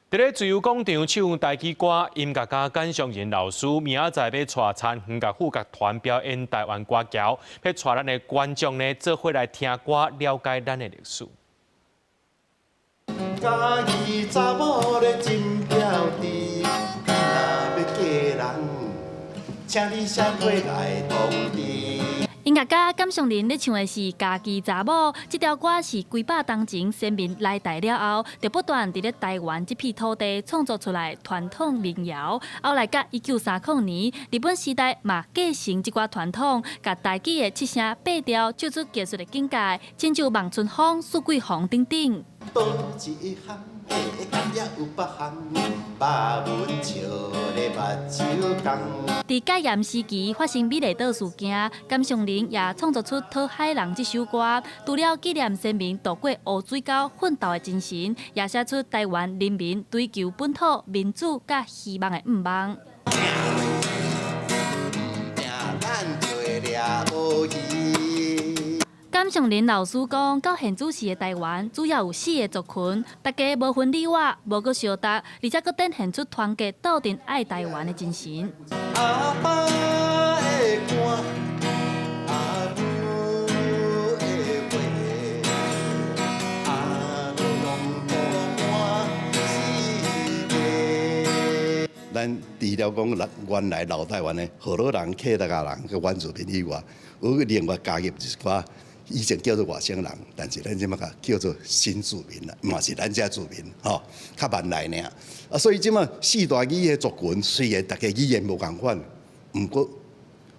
伫咧自由广场唱台语歌，音乐家简尚仁老师明仔载要带参园乐副乐团表演台湾歌谣，要带咱的观众呢做伙来听歌，了解咱的历史。家己查某咧真标致，若要嫁人，请你社会来通知。 音乐家简尚仁咧唱的是《家己查某》，这条歌是几百当前先民来台了后，就不断伫咧台湾这片土地创作出来传统民谣。后来到1930年，日本时代嘛继承这挂传统，甲台语的七声八调唱出技术的境界，亲像望春风、苏桂红等等。倒一项，下也有别项，把文笑咧目睭讲。 伫戒严时期发生美丽岛事件，简尚仁也创作出《讨海人》这首歌，除了纪念先民渡过乌水沟奋斗的精神，也写出台湾人民追求本土民主甲希望的愿望。简尚仁老师讲，到现主时的台湾，主要有4个族群，大家无分你我，无搁相搭，而且搁展现出团结斗阵爱台湾的精神。阿爸的歌，阿母的话，阿母拢无我是个。咱除了讲原来老台湾的河洛人、客家人、个原住民以外，有另外加入一寡。 以前叫做外省人，但是咱即马叫做新住民啦，嘛是咱遮住民，吼，较慢来呢。啊，所以即马四大语的族群，虽然大家语言无共款，毋过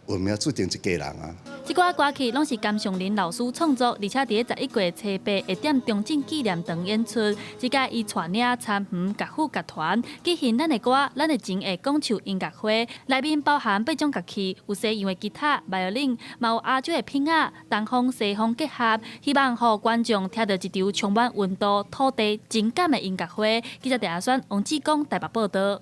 我们要注定一家人啊。这歌歌曲拢是简尚仁老师创作，而且伫11月初8会点中正纪念堂演出。这届伊带领参园乐府乐团举行咱的歌、咱的情的讲唱音乐会，内面包含8种乐器，有西洋的吉他、violin，嘛有亚洲的片仔，东方西方结合，希望让观众听到一场充满温度、土地情感的音乐会。记者陈阿选、王志光台北报道。